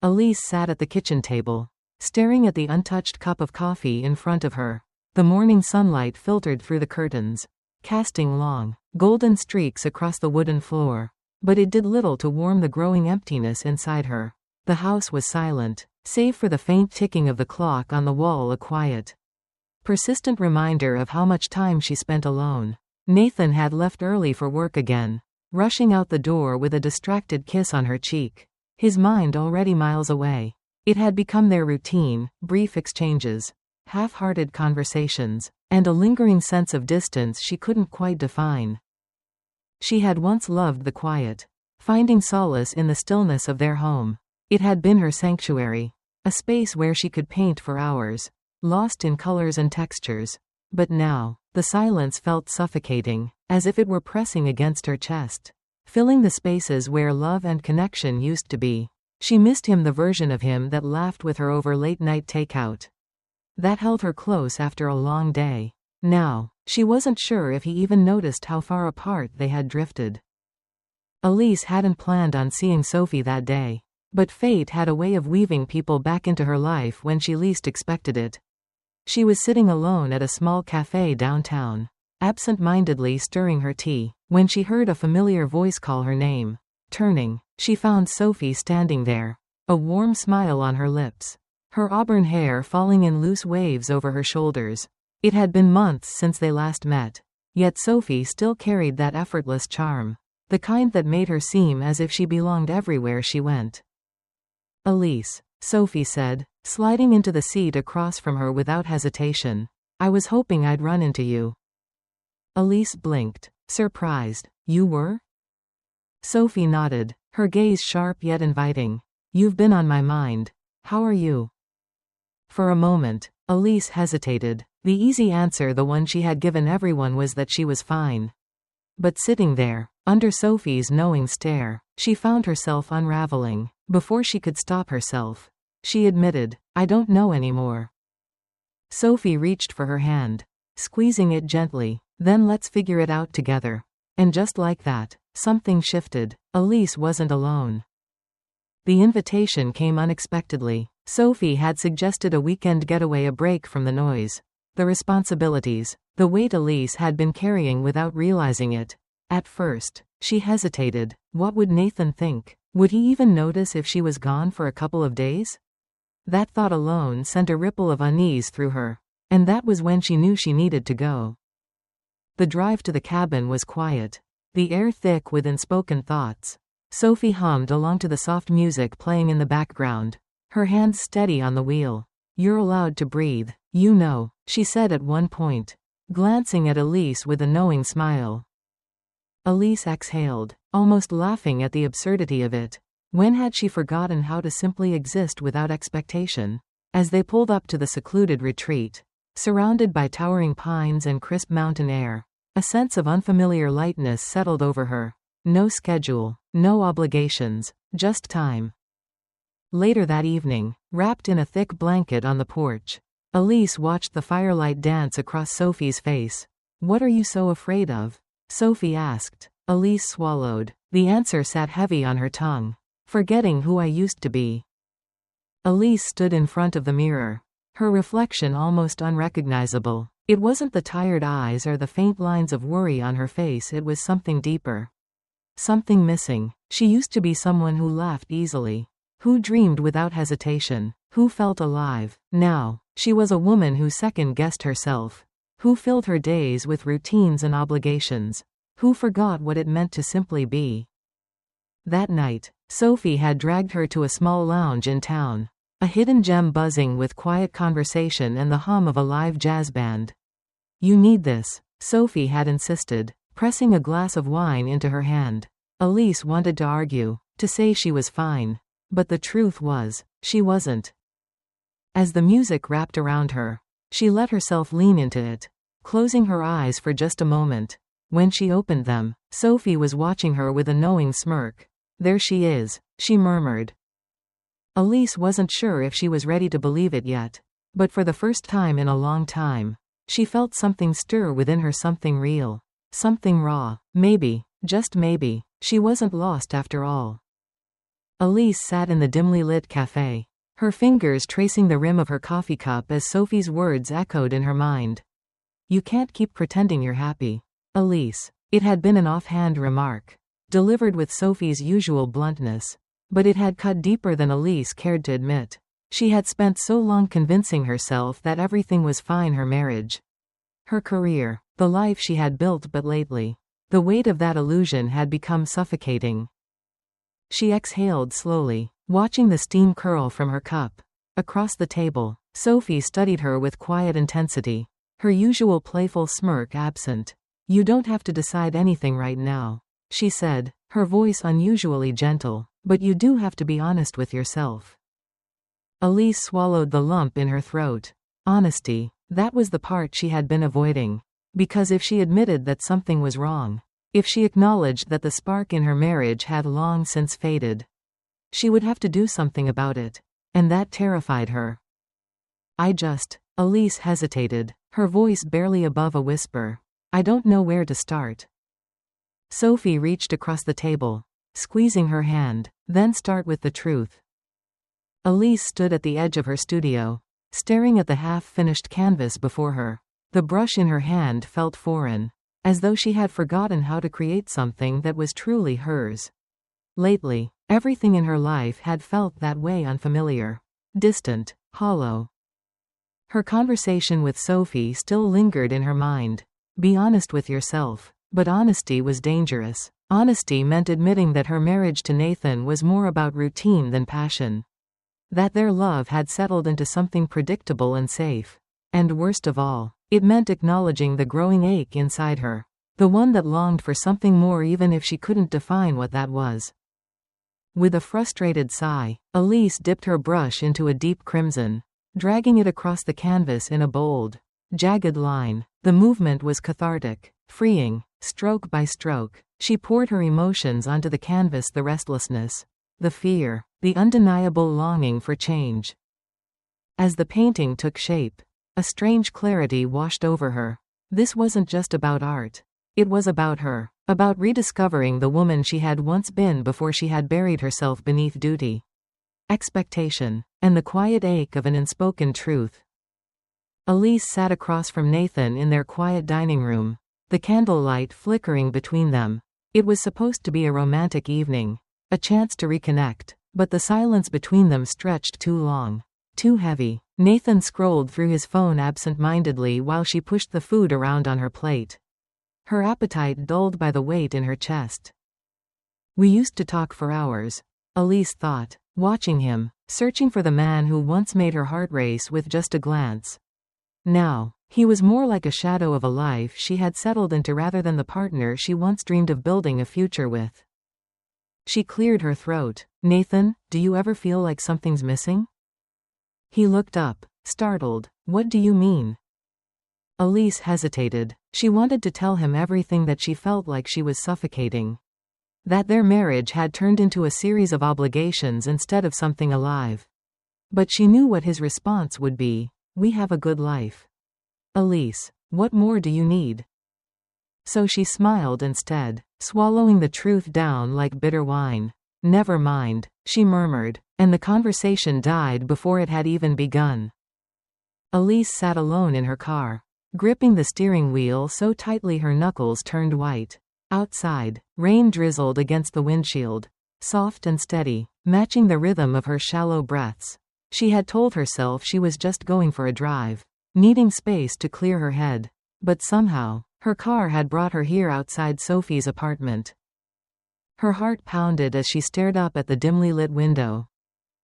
Elise sat at the kitchen table, staring at the untouched cup of coffee in front of her. The morning sunlight filtered through the curtains, casting long, golden streaks across the wooden floor. But it did little to warm the growing emptiness inside her. The house was silent, save for the faint ticking of the clock on the wall, a quiet, persistent reminder of how much time she spent alone. Nathan had left early for work again, rushing out the door with a distracted kiss on her cheek, his mind already miles away. It had become their routine, brief exchanges, half-hearted conversations, and a lingering sense of distance she couldn't quite define. She had once loved the quiet, finding solace in the stillness of their home. It had been her sanctuary, a space where she could paint for hours, lost in colors and textures. But now, the silence felt suffocating, as if it were pressing against her chest, filling the spaces where love and connection used to be. She missed him, the version of him that laughed with her over late-night takeout, that held her close after a long day. Now, she wasn't sure if he even noticed how far apart they had drifted. Elise hadn't planned on seeing Sophie that day, but fate had a way of weaving people back into her life when she least expected it. She was sitting alone at a small cafe downtown, absent-mindedly stirring her tea, when she heard a familiar voice call her name. Turning, she found Sophie standing there, a warm smile on her lips, her auburn hair falling in loose waves over her shoulders. It had been months since they last met, yet Sophie still carried that effortless charm, the kind that made her seem as if she belonged everywhere she went. "Elise," Sophie said, sliding into the seat across from her without hesitation. "I was hoping I'd run into you." Elise blinked, surprised. "You were?" Sophie nodded, her gaze sharp yet inviting. "You've been on my mind. How are you?" For a moment, Elise hesitated. The easy answer, the one she had given everyone, was that she was fine. But sitting there, under Sophie's knowing stare, she found herself unraveling. Before she could stop herself, she admitted, "I don't know anymore." Sophie reached for her hand, squeezing it gently. "Then let's figure it out together." And just like that, something shifted. Elise wasn't alone. The invitation came unexpectedly. Sophie had suggested a weekend getaway, a break from the noise, the responsibilities, the weight Elise had been carrying without realizing it. At first, she hesitated. What would Nathan think? Would he even notice if she was gone for a couple of days? That thought alone sent a ripple of unease through her. And that was when she knew she needed to go. The drive to the cabin was quiet, the air thick with unspoken thoughts. Sophie hummed along to the soft music playing in the background, her hands steady on the wheel. "You're allowed to breathe, you know," she said at one point, glancing at Elise with a knowing smile. Elise exhaled, almost laughing at the absurdity of it. When had she forgotten how to simply exist without expectation? As they pulled up to the secluded retreat, surrounded by towering pines and crisp mountain air, a sense of unfamiliar lightness settled over her. No schedule, no obligations, just time. Later that evening, wrapped in a thick blanket on the porch, Elise watched the firelight dance across Sophie's face. "What are you so afraid of?" Sophie asked. Elise swallowed. The answer sat heavy on her tongue. "Forgetting who I used to be." Elise stood in front of the mirror, her reflection almost unrecognizable. It wasn't the tired eyes or the faint lines of worry on her face, it was something deeper. Something missing. She used to be someone who laughed easily, who dreamed without hesitation, who felt alive. Now, she was a woman who second-guessed herself, who filled her days with routines and obligations, who forgot what it meant to simply be. That night, Sophie had dragged her to a small lounge in town, a hidden gem buzzing with quiet conversation and the hum of a live jazz band. "You need this," Sophie had insisted, pressing a glass of wine into her hand. Elise wanted to argue, to say she was fine. But the truth was, she wasn't. As the music wrapped around her, she let herself lean into it, closing her eyes for just a moment. When she opened them, Sophie was watching her with a knowing smirk. "There she is," she murmured. Elise wasn't sure if she was ready to believe it yet, but for the first time in a long time, she felt something stir within her, something real, something raw. Maybe, just maybe, she wasn't lost after all. Elise sat in the dimly lit cafe, her fingers tracing the rim of her coffee cup as Sophie's words echoed in her mind. You can't keep pretending you're happy, Elise. It had been an offhand remark, delivered with Sophie's usual bluntness, but it had cut deeper than Elise cared to admit. She had spent so long convincing herself that everything was fine: her marriage, her career, the life she had built, but lately, the weight of that illusion had become suffocating. She exhaled slowly, watching the steam curl from her cup. Across the table, Sophie studied her with quiet intensity, her usual playful smirk absent. You don't have to decide anything right now, she said, her voice unusually gentle, but you do have to be honest with yourself. Elise swallowed the lump in her throat. Honesty, that was the part she had been avoiding. Because if she admitted that something was wrong, if she acknowledged that the spark in her marriage had long since faded, she would have to do something about it. And that terrified her. Elise hesitated, her voice barely above a whisper. I don't know where to start. Sophie reached across the table, squeezing her hand. Then start with the truth. Elise stood at the edge of her studio, staring at the half-finished canvas before her. The brush in her hand felt foreign, as though she had forgotten how to create something that was truly hers. Lately, everything in her life had felt that way: unfamiliar, distant, hollow. Her conversation with Sophie still lingered in her mind. Be honest with yourself. But honesty was dangerous. Honesty meant admitting that her marriage to Nathan was more about routine than passion. That their love had settled into something predictable and safe. And worst of all, it meant acknowledging the growing ache inside her. The one that longed for something more even if she couldn't define what that was. With a frustrated sigh, Elise dipped her brush into a deep crimson, dragging it across the canvas in a bold, jagged line. The movement was cathartic, freeing. Stroke by stroke, she poured her emotions onto the canvas: the restlessness, the fear, the undeniable longing for change. As the painting took shape, a strange clarity washed over her. This wasn't just about art. It was about her, about rediscovering the woman she had once been before she had buried herself beneath duty, expectation, and the quiet ache of an unspoken truth. Elise sat across from Nathan in their quiet dining room, the candlelight flickering between them. It was supposed to be a romantic evening, a chance to reconnect, but the silence between them stretched too long, too heavy. Nathan scrolled through his phone absent-mindedly while she pushed the food around on her plate, her appetite dulled by the weight in her chest. We used to talk for hours, Elise thought, watching him, searching for the man who once made her heart race with just a glance. Now, he was more like a shadow of a life she had settled into rather than the partner she once dreamed of building a future with. She cleared her throat. Nathan, do you ever feel like something's missing? He looked up, startled. What do you mean? Elise hesitated. She wanted to tell him everything, that she felt like she was suffocating. That their marriage had turned into a series of obligations instead of something alive. But she knew what his response would be. We have a good life. Elise, what more do you need? So she smiled instead, swallowing the truth down like bitter wine. Never mind, she murmured, and the conversation died before it had even begun. Elise sat alone in her car, gripping the steering wheel so tightly her knuckles turned white. Outside, rain drizzled against the windshield, soft and steady, matching the rhythm of her shallow breaths. She had told herself she was just going for a drive, needing space to clear her head. But somehow, her car had brought her here outside Sophie's apartment. Her heart pounded as she stared up at the dimly lit window,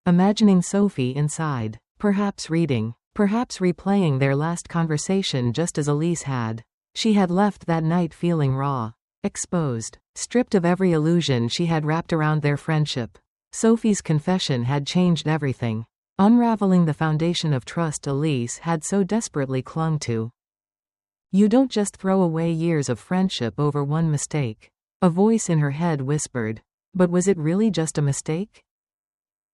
imagining Sophie inside, perhaps reading, perhaps replaying their last conversation just as Elise had. She had left that night feeling raw, exposed, stripped of every illusion she had wrapped around their friendship. Sophie's confession had changed everything, unraveling the foundation of trust Elise had so desperately clung to. You don't just throw away years of friendship over one mistake, a voice in her head whispered. But was it really just a mistake?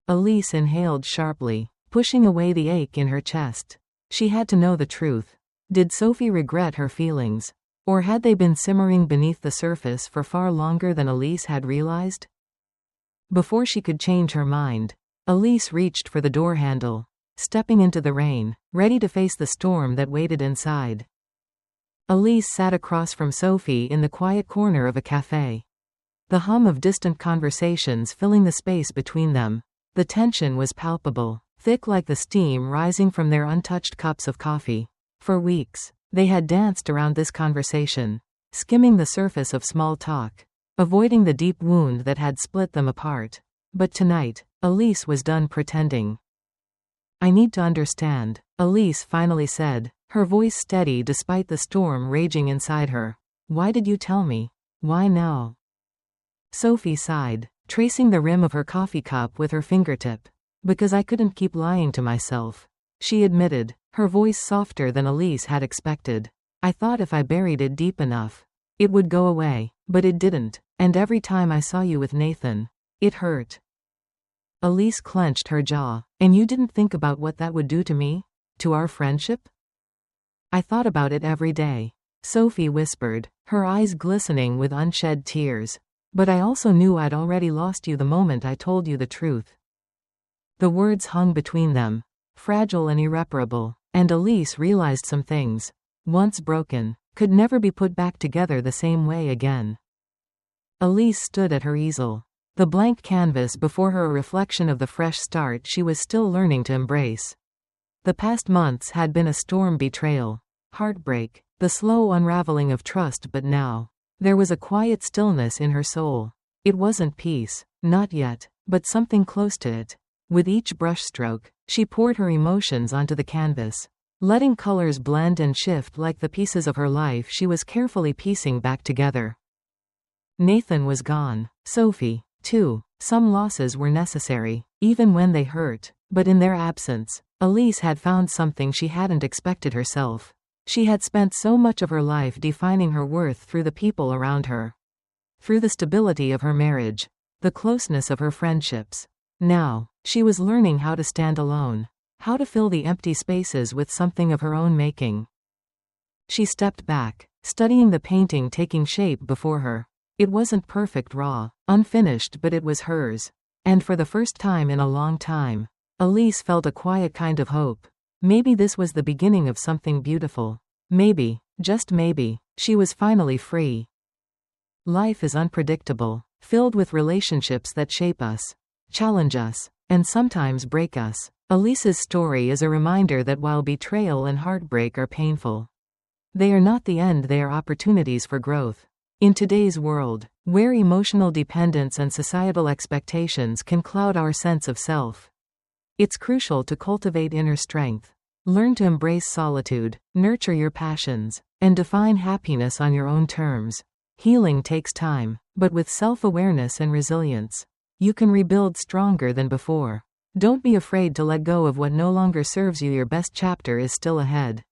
Elise inhaled sharply, pushing away the ache in her chest. She had to know the truth. Did Sophie regret her feelings? Or had they been simmering beneath the surface for far longer than Elise had realized? Before she could change her mind, Elise reached for the door handle, stepping into the rain, ready to face the storm that waited inside. Elise sat across from Sophie in the quiet corner of a cafe. The hum of distant conversations filling the space between them. The tension was palpable, thick like the steam rising from their untouched cups of coffee. For weeks, they had danced around this conversation, skimming the surface of small talk, avoiding the deep wound that had split them apart. But tonight, Elise was done pretending. "I need to understand," Elise finally said, her voice steady despite the storm raging inside her. "Why did you tell me? Why now?" Sophie sighed, tracing the rim of her coffee cup with her fingertip. "Because I couldn't keep lying to myself," she admitted, her voice softer than Elise had expected. "I thought if I buried it deep enough, it would go away, but it didn't, and every time I saw you with Nathan, it hurt." Elise clenched her jaw. "And you didn't think about what that would do to me? To our friendship?" "I thought about it every day," Sophie whispered, her eyes glistening with unshed tears. "But I also knew I'd already lost you the moment I told you the truth." The words hung between them, fragile and irreparable, and Elise realized some things, once broken, could never be put back together the same way again. Elise stood at her easel, the blank canvas before her a reflection of the fresh start she was still learning to embrace. The past months had been a storm: betrayal, heartbreak, the slow unraveling of trust, but now, there was a quiet stillness in her soul. It wasn't peace, not yet, but something close to it. With each brushstroke, she poured her emotions onto the canvas, letting colors blend and shift like the pieces of her life she was carefully piecing back together. Nathan was gone. Sophie, too. Some losses were necessary, even when they hurt, but in their absence, Elise had found something she hadn't expected herself. She had spent so much of her life defining her worth through the people around her, through the stability of her marriage, the closeness of her friendships. Now, she was learning how to stand alone, how to fill the empty spaces with something of her own making. She stepped back, studying the painting taking shape before her. It wasn't perfect, raw, unfinished, but it was hers. And for the first time in a long time, Elise felt a quiet kind of hope. Maybe this was the beginning of something beautiful. Maybe, just maybe, she was finally free. Life is unpredictable, filled with relationships that shape us, challenge us, and sometimes break us. Elise's story is a reminder that while betrayal and heartbreak are painful, they are not the end, they are opportunities for growth. In today's world, where emotional dependence and societal expectations can cloud our sense of self, it's crucial to cultivate inner strength. Learn to embrace solitude, nurture your passions, and define happiness on your own terms. Healing takes time, but with self-awareness and resilience, you can rebuild stronger than before. Don't be afraid to let go of what no longer serves you. Your best chapter is still ahead.